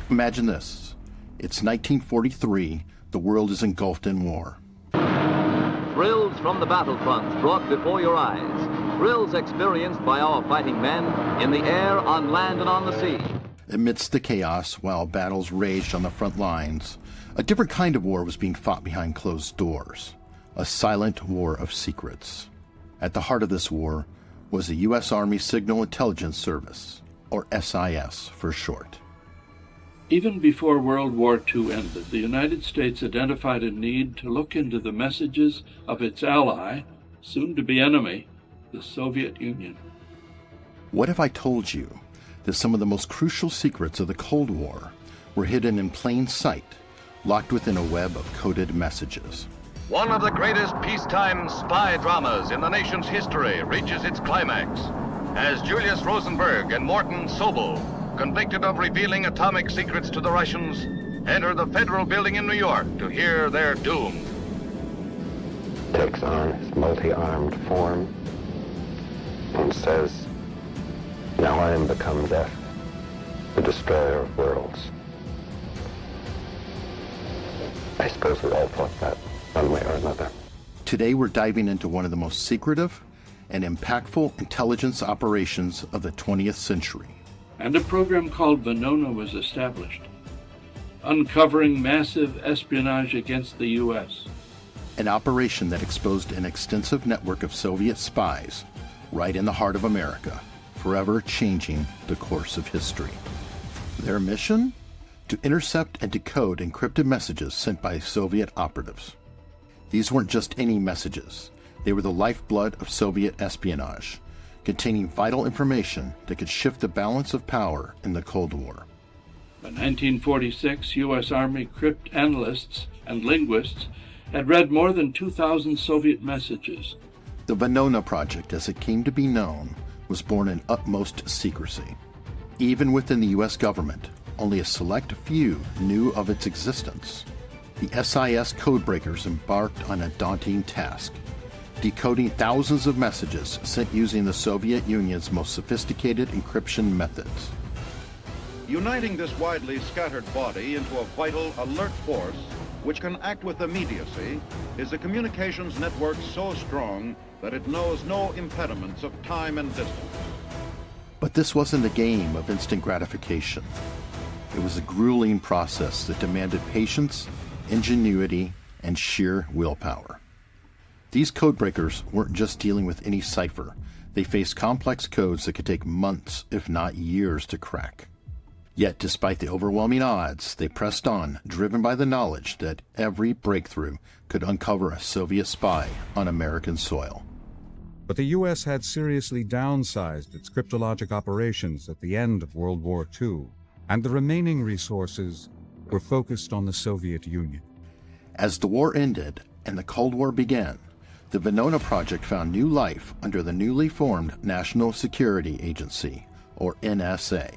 Imagine this. It's 1943. The world is engulfed in war. Thrills from the battlefronts brought before your eyes. Thrills experienced by our fighting men in the air, on land, and on the sea. Amidst the chaos, while battles raged on the front lines, a different kind of war was being fought behind closed doors. A silent war of secrets. At the heart of this war was the U.S. Army Signal Intelligence Service, or SIS for short. Even before World War II ended, the United States identified a need to look into the messages of its ally, soon-to-be enemy, the Soviet Union. What if I told you that some of the most crucial secrets of the Cold War were hidden in plain sight, locked within a web of coded messages? One of the greatest peacetime spy dramas in the nation's history reaches its climax as Julius Rosenberg and Morton Sobel, convicted of revealing atomic secrets to the Russians, enter the federal building in New York to hear their doom. Takes on his multi-armed form and says, "Now I am become death, the destroyer of worlds." I suppose we all thought that one way or another. Today we're diving into one of the most secretive and impactful intelligence operations of the 20th century. And a program called Venona was established, uncovering massive espionage against the U.S. An operation that exposed an extensive network of Soviet spies right in the heart of America, forever changing the course of history. Their mission? To intercept and decode encrypted messages sent by Soviet operatives. These weren't just any messages. They were the lifeblood of Soviet espionage, containing vital information that could shift the balance of power in the Cold War. By 1946, U.S. Army cryptanalysts and linguists had read more than 2,000 Soviet messages. The Venona Project, as it came to be known, was born in utmost secrecy. Even within the U.S. government, only a select few knew of its existence. The SIS Codebreakers embarked on a daunting task, decoding thousands of messages sent using the Soviet Union's most sophisticated encryption methods. Uniting this widely scattered body into a vital, alert force which can act with immediacy is a communications network so strong that it knows no impediments of time and distance. But this wasn't a game of instant gratification. It was a grueling process that demanded patience, ingenuity, and sheer willpower. These codebreakers weren't just dealing with any cipher. They faced complex codes that could take months, if not years, to crack. Yet, despite the overwhelming odds, they pressed on, driven by the knowledge that every breakthrough could uncover a Soviet spy on American soil. But the U.S. had seriously downsized its cryptologic operations at the end of World War II, and the remaining resources were focused on the Soviet Union. As the war ended and the Cold War began, the Venona Project found new life under the newly formed National Security Agency, or NSA.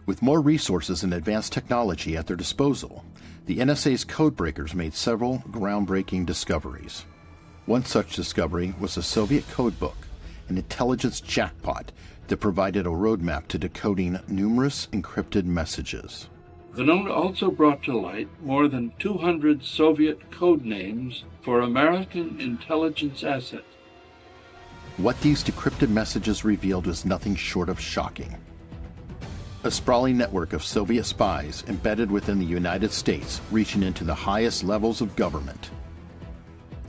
With more resources and advanced technology at their disposal, the NSA's codebreakers made several groundbreaking discoveries. One such discovery was the Soviet codebook, an intelligence jackpot that provided a roadmap to decoding numerous encrypted messages. Venona also brought to light more than 200 Soviet code names for American intelligence assets. What these decrypted messages revealed was nothing short of shocking. A sprawling network of Soviet spies embedded within the United States, reaching into the highest levels of government.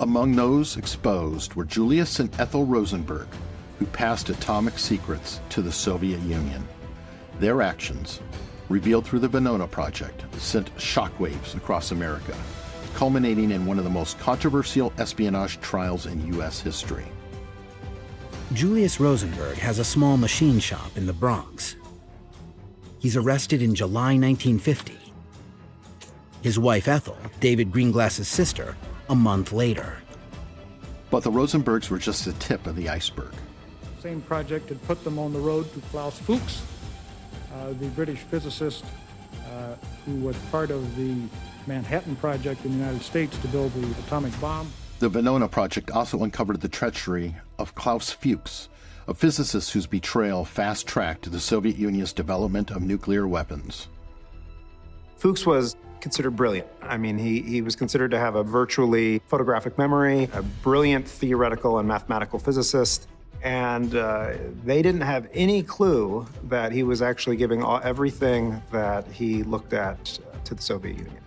Among those exposed were Julius and Ethel Rosenberg, who passed atomic secrets to the Soviet Union. Their actions, revealed through the Venona Project, sent shockwaves across America, culminating in one of the most controversial espionage trials in U.S. history. Julius Rosenberg has a small machine shop in the Bronx. He's arrested in July 1950. His wife Ethel, David Greenglass's sister, a month later. But the Rosenbergs were just the tip of the iceberg. Same project had put them on the road to Klaus Fuchs, the British physicist who was part of the Manhattan Project in the United States to build the atomic bomb. The Venona Project also uncovered the treachery of Klaus Fuchs, a physicist whose betrayal fast-tracked the Soviet Union's development of nuclear weapons. Fuchs was considered brilliant. I mean, he was considered to have a virtually photographic memory, a brilliant theoretical and mathematical physicist, and they didn't have any clue that he was actually giving everything that he looked at to the Soviet Union.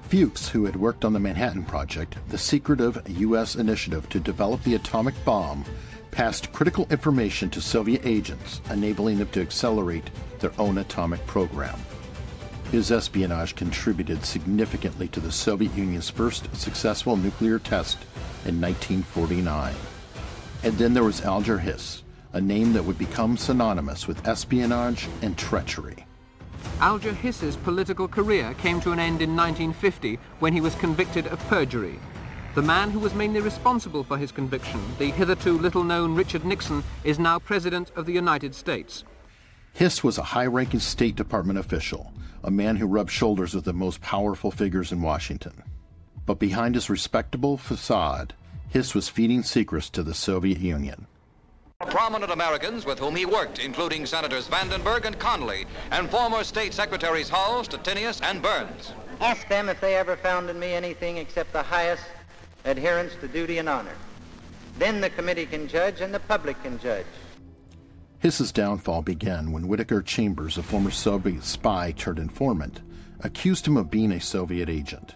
Fuchs, who had worked on the Manhattan Project, the secretive U.S. initiative to develop the atomic bomb, passed critical information to Soviet agents, enabling them to accelerate their own atomic program. His espionage contributed significantly to the Soviet Union's first successful nuclear test in 1949. And then there was Alger Hiss, a name that would become synonymous with espionage and treachery. Alger Hiss's political career came to an end in 1950 when he was convicted of perjury. The man who was mainly responsible for his conviction, the hitherto little-known Richard Nixon, is now President of the United States. Hiss was a high-ranking State Department official, a man who rubbed shoulders with the most powerful figures in Washington. But behind his respectable facade, Hiss was feeding secrets to the Soviet Union. Prominent Americans with whom he worked, including Senators Vandenberg and Connolly, and former State Secretaries Hull, Stettinius, and Burns. Ask them if they ever found in me anything except the highest adherence to duty and honor. Then the committee can judge and the public can judge. Hiss's downfall began when Whittaker Chambers, a former Soviet spy turned informant, accused him of being a Soviet agent.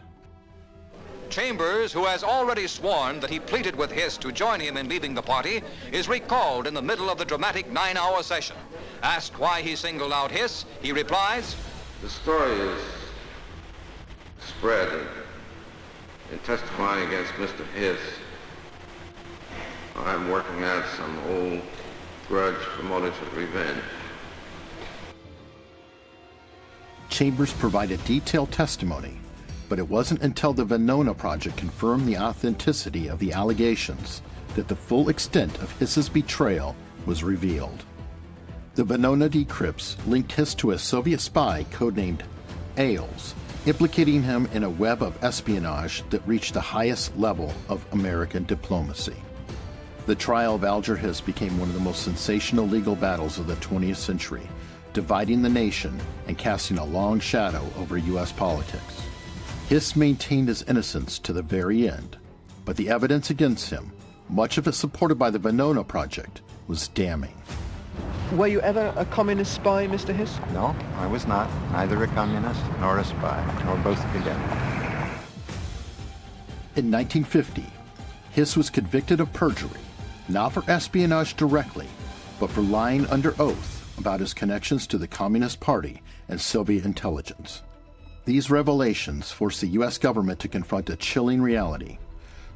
Chambers, who has already sworn that he pleaded with Hiss to join him in leaving the party, is recalled in the middle of the dramatic 9-hour session. Asked why he singled out Hiss, he replies, "The story is spread in testifying against Mr. Hiss. I'm working out some old grudge for motives of revenge." Chambers provided detailed testimony, but it wasn't until the Venona Project confirmed the authenticity of the allegations that the full extent of Hiss's betrayal was revealed. The Venona decrypts linked Hiss to a Soviet spy codenamed Ailes, implicating him in a web of espionage that reached the highest level of American diplomacy. The trial of Alger Hiss became one of the most sensational legal battles of the 20th century, dividing the nation and casting a long shadow over U.S. politics. Hiss maintained his innocence to the very end, but the evidence against him, much of it supported by the Venona Project, was damning. Were you ever a communist spy, Mr. Hiss? No, I was not. Neither a communist nor a spy, nor both together. In 1950, Hiss was convicted of perjury, not for espionage directly, but for lying under oath about his connections to the Communist Party and Soviet intelligence. These revelations forced the U.S. government to confront a chilling reality.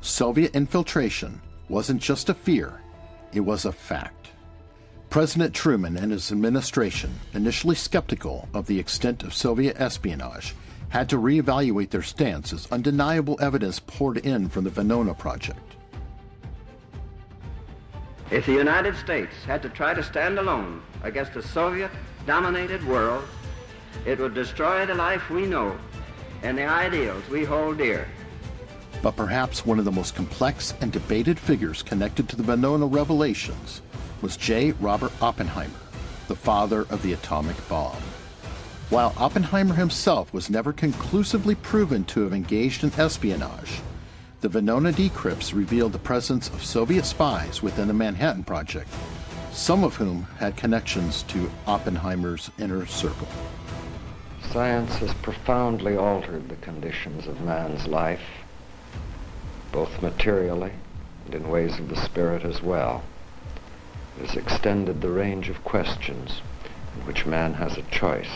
Soviet infiltration wasn't just a fear, it was a fact. President Truman and his administration, initially skeptical of the extent of Soviet espionage, had to reevaluate their stance as undeniable evidence poured in from the Venona Project. If the United States had to try to stand alone against a Soviet-dominated world, it would destroy the life we know and the ideals we hold dear. But perhaps one of the most complex and debated figures connected to the Venona revelations was J. Robert Oppenheimer, the father of the atomic bomb. While Oppenheimer himself was never conclusively proven to have engaged in espionage, the Venona decrypts revealed the presence of Soviet spies within the Manhattan Project, some of whom had connections to Oppenheimer's inner circle. Science has profoundly altered the conditions of man's life, both materially and in ways of the spirit as well. It has extended the range of questions in which man has a choice.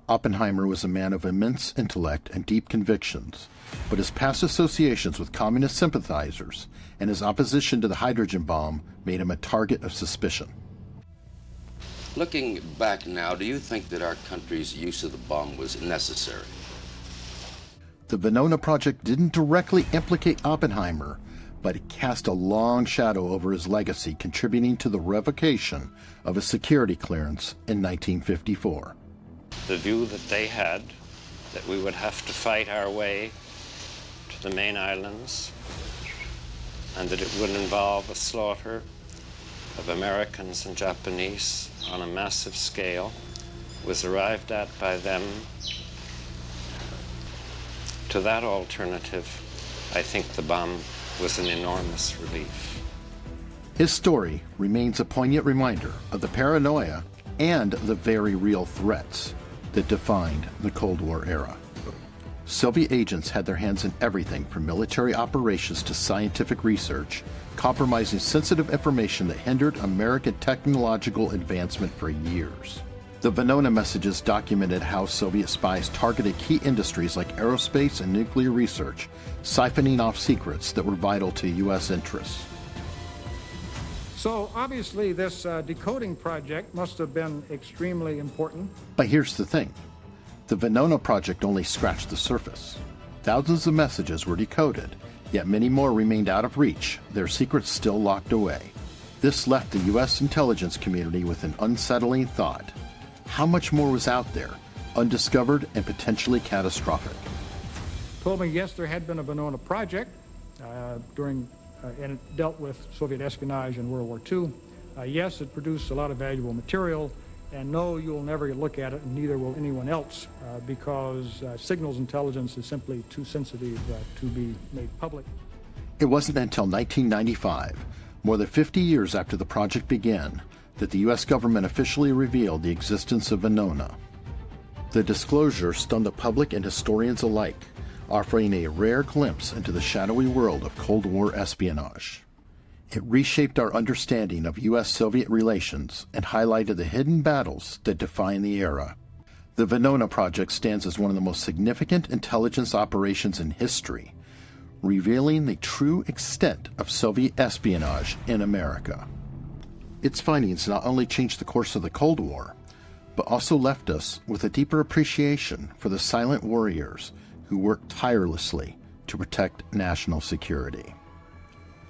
Oppenheimer was a man of immense intellect and deep convictions, but his past associations with communist sympathizers and his opposition to the hydrogen bomb made him a target of suspicion. Looking back now, do you think that our country's use of the bomb was necessary? The Venona Project didn't directly implicate Oppenheimer, but it cast a long shadow over his legacy, contributing to the revocation of his security clearance in 1954. The view that they had, that we would have to fight our way to the main islands, and that it would involve a slaughter of Americans and Japanese on a massive scale, was arrived at by them to that alternative, I think the bomb was an enormous relief. His story remains a poignant reminder of the paranoia and the very real threats that defined the Cold War era. Soviet agents had their hands in everything from military operations to scientific research, compromising sensitive information that hindered American technological advancement for years. The Venona messages documented how Soviet spies targeted key industries like aerospace and nuclear research, siphoning off secrets that were vital to U.S. interests. So obviously this decoding project must have been extremely important. But here's the thing. The Venona Project only scratched the surface. Thousands of messages were decoded, yet many more remained out of reach, their secrets still locked away. This left the U.S. intelligence community with an unsettling thought. How much more was out there, undiscovered and potentially catastrophic? Told me, yes, there had been a Venona Project and it dealt with Soviet espionage in World War II. Yes, it produced a lot of valuable material, and no, you'll never look at it, and neither will anyone else, because signals intelligence is simply too sensitive to be made public. It wasn't until 1995, more than 50 years after the project began, that the U.S. government officially revealed the existence of Venona. The disclosure stunned the public and historians alike, offering a rare glimpse into the shadowy world of Cold War espionage. It reshaped our understanding of U.S.-Soviet relations and highlighted the hidden battles that define the era. The Venona Project stands as one of the most significant intelligence operations in history, revealing the true extent of Soviet espionage in America. Its findings not only changed the course of the Cold War, but also left us with a deeper appreciation for the silent warriors who worked tirelessly to protect national security.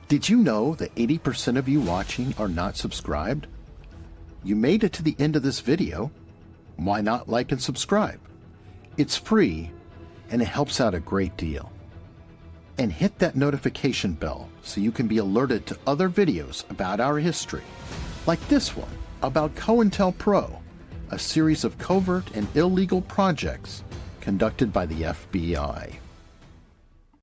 Did you know that 80% of you watching are not subscribed? You made it to the end of this video. Why not like and subscribe? It's free, and it helps out a great deal. And hit that notification bell so you can be alerted to other videos about our history, like this one about COINTELPRO, a series of covert and illegal projects conducted by the FBI.